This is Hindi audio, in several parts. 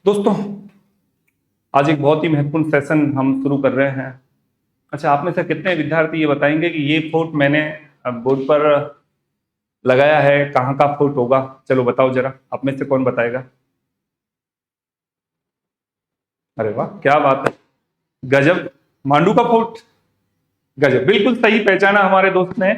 दोस्तों, आज एक बहुत ही महत्वपूर्ण सेशन हम शुरू कर रहे हैं। अच्छा, आप में से कितने विद्यार्थी ये बताएंगे कि ये फोर्ट मैंने बोर्ड पर लगाया है, कहाँ का फोर्ट होगा? चलो बताओ जरा, आप में से कौन बताएगा? अरे वाह, क्या बात है, गजब! मांडू का फोर्ट, गजब, बिल्कुल सही पहचाना हमारे दोस्त ने।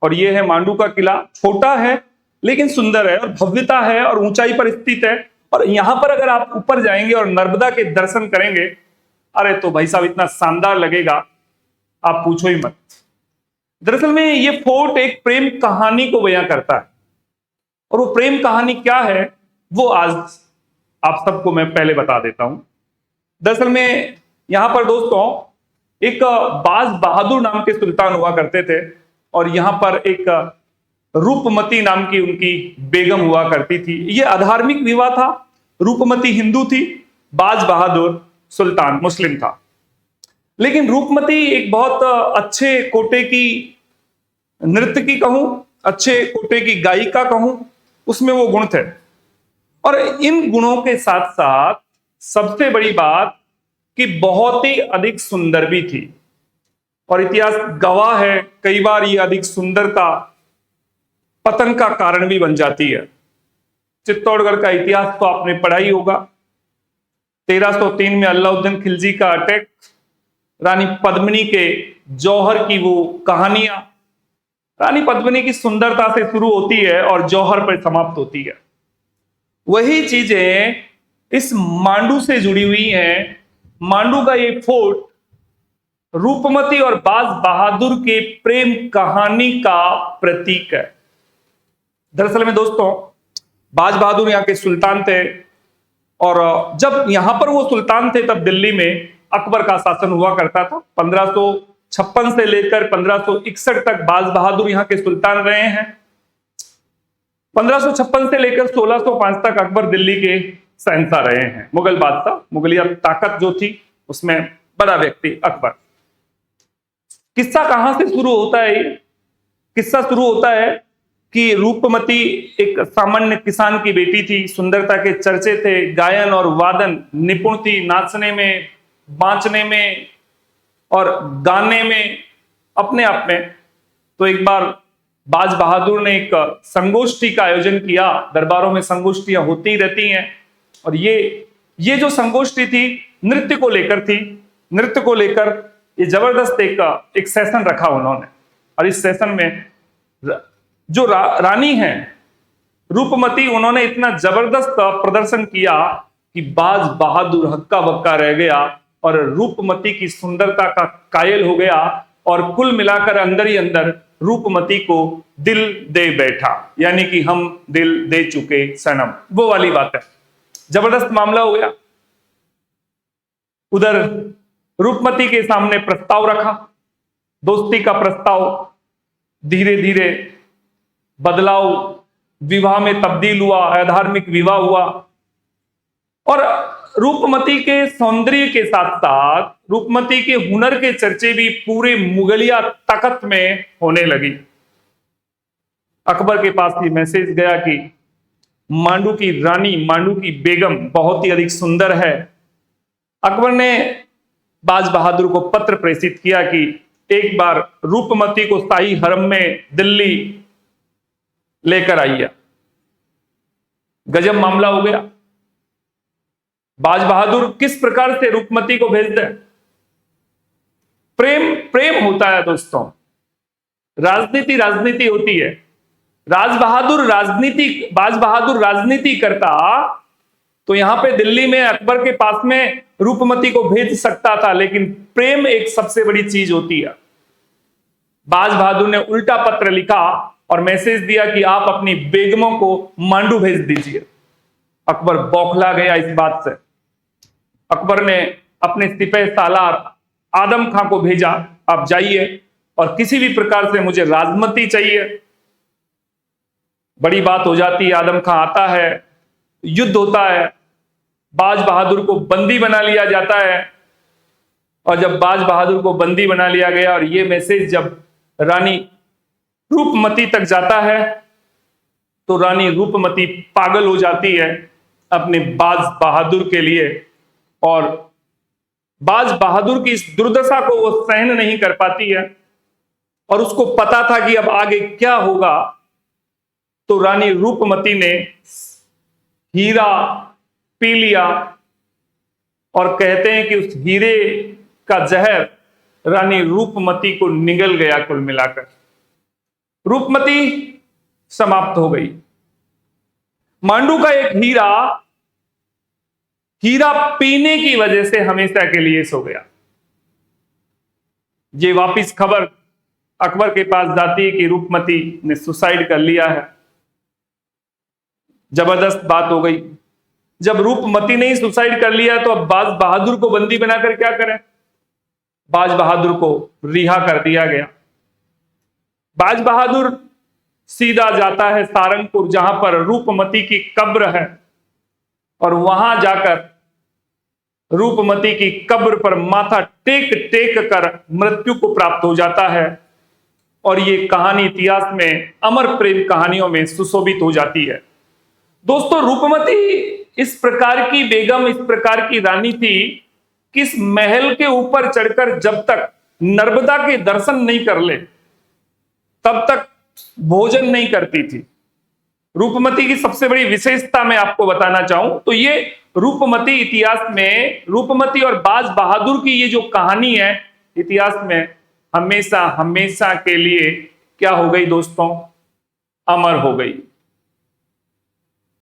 और ये है मांडू का किला। छोटा है लेकिन सुंदर है और भव्यता है और ऊंचाई पर स्थित है। और यहां पर अगर आप ऊपर जाएंगे और नर्मदा के दर्शन करेंगे, अरे तो भाई साहब इतना शानदार लगेगा, आप पूछो ही मत। दरअसल में ये फोर्ट एक प्रेम कहानी को बयां करता है। और वो प्रेम कहानी क्या है, वो आज आप सबको मैं पहले बता देता हूं। दरअसल में यहां पर दोस्तों एक बाज बहादुर नाम के सुल्तान हुआ करते थे। और यहां पर एक रूपमती नाम की उनकी बेगम हुआ करती थी। यह अधार्मिक विवाह था। रूपमती हिंदू थी, बाज बहादुर सुल्तान मुस्लिम था। लेकिन रूपमती एक बहुत अच्छे कोटे की नृत्यकी कहूं, अच्छे कोटे की गायिका कहूं, उसमें वो गुण थे। और इन गुणों के साथ साथ सबसे बड़ी बात कि बहुत ही अधिक सुंदर भी थी। और इतिहास गवाह है, कई बार ये अधिक सुंदरता पतन का कारण भी बन जाती है। चित्तौड़गढ़ का इतिहास तो आपने पढ़ा ही होगा। 1303 में अलाउद्दीन खिलजी का अटैक, रानी पद्मिनी के जौहर की वो कहानियां, रानी पद्मिनी की सुंदरता से शुरू होती है और जौहर पर समाप्त होती है। वही चीजें इस मांडू से जुड़ी हुई हैं। मांडू का ये फोर्ट रूपमती और बाज बहादुर के प्रेम कहानी का प्रतीक है। दरअसल में दोस्तों, बाज बहादुर यहाँ के सुल्तान थे। और जब यहां पर वो सुल्तान थे तब दिल्ली में अकबर का शासन हुआ करता था। 1556 से लेकर 1561 तक बाज बहादुर यहाँ के सुल्तान रहे हैं। 1556 से लेकर 1605 तक अकबर दिल्ली के शहंशाह रहे हैं। मुगल बादशाह, मुगलिया ताकत जो थी उसमें बड़ा व्यक्ति अकबर। किस्सा कहां से शुरू होता है? किस्सा शुरू होता है कि रूपमती एक सामान्य किसान की बेटी थी। सुंदरता के चर्चे थे, गायन और वादन निपुण थी, नाचने में, बांचने में और गाने में, अपने आप में। तो एक बार बाज बहादुर ने एक संगोष्ठी का आयोजन किया। दरबारों में संगोष्ठियां होती रहती हैं। और ये जो संगोष्ठी थी नृत्य को लेकर थी। नृत्य को लेकर ये जबरदस्त एक सेशन रखा उन्होंने। और इस सेशन में जो रानी है रूपमती, उन्होंने इतना जबरदस्त प्रदर्शन किया कि बाज बहादुर हक्का बक्का रह गया और रूपमती की सुंदरता का कायल हो गया। और कुल मिलाकर अंदर ही अंदर रूपमती को दिल दे बैठा, यानी कि हम दिल दे चुके सनम, वो वाली बात है। जबरदस्त मामला हो गया। उधर रूपमती के सामने प्रस्ताव रखा, दोस्ती का प्रस्ताव। धीरे धीरे बदलाव विवाह में तब्दील हुआ, अधार्मिक विवाह हुआ। और रूपमती के सौंदर्य के साथ साथ रूपमती के हुनर के चर्चे भी पूरे मुगलिया ताकत में होने लगी। अकबर के पास ये मैसेज गया कि मांडू की रानी, मांडू की बेगम बहुत ही अधिक सुंदर है। अकबर ने बाज बहादुर को पत्र प्रेषित किया कि एक बार रूपमती को शाही हरम में दिल्ली लेकर आइए। गजब मामला हो गया। बाज बहादुर किस प्रकार से रूपमती को भेज दे? प्रेम प्रेम होता है दोस्तों, राजनीति राजनीति होती है। बाज बहादुर राजनीति करता तो यहां पे दिल्ली में अकबर के पास में रूपमती को भेज सकता था, लेकिन प्रेम एक सबसे बड़ी चीज होती है। बाज बहादुर ने उल्टा पत्र लिखा और मैसेज दिया कि आप अपनी बेगमों को मांडू भेज दीजिए। अकबर बौखला गया इस बात से। अकबर ने अपने सिपह सालार आदम खां को भेजा, आप जाइए और किसी भी प्रकार से मुझे राजमती चाहिए। बड़ी बात हो जाती है। आदम खां आता है, युद्ध होता है, बाज बहादुर को बंदी बना लिया जाता है। और जब बाज बहादुर को बंदी बना लिया गया और ये मैसेज जब रानी रूपमती तक जाता है तो रानी रूपमती पागल हो जाती है अपने बाज बहादुर के लिए, और बाज बहादुर की इस दुर्दशा को वो सहन नहीं कर पाती है और उसको पता था कि अब आगे क्या होगा। तो रानी रूपमती ने हीरा पी लिया और कहते हैं कि उस हीरे का जहर रानी रूपमती को निगल गया। कुल मिलाकर रूपमती समाप्त हो गई। मांडू का एक हीरा हीरा पीने की वजह से हमेशा के लिए सो गया। ये वापिस खबर अकबर के पास जाती है कि रूपमती ने सुसाइड कर लिया है। जबरदस्त बात हो गई। जब रूपमती ने ही सुसाइड कर लिया तो अब बाज बहादुर को बंदी बनाकर क्या करें। बाज बहादुर को रिहा कर दिया गया। बाज बहादुर सीधा जाता है सारंगपुर, जहां पर रूपमती की कब्र है, और वहां जाकर रूपमती की कब्र पर माथा टेक टेक कर मृत्यु को प्राप्त हो जाता है। और ये कहानी इतिहास में अमर प्रेम कहानियों में सुशोभित हो जाती है। दोस्तों, रूपमती इस प्रकार की बेगम, इस प्रकार की रानी थी कि इस महल के ऊपर चढ़कर जब तक नर्मदा के दर्शन नहीं कर ले तब तक भोजन नहीं करती थी। रूपमती की सबसे बड़ी विशेषता मैं आपको बताना चाहूं तो ये रूपमती इतिहास में, रूपमती और बाज बहादुर की ये जो कहानी है इतिहास में हमेशा हमेशा के लिए क्या हो गई दोस्तों, अमर हो गई।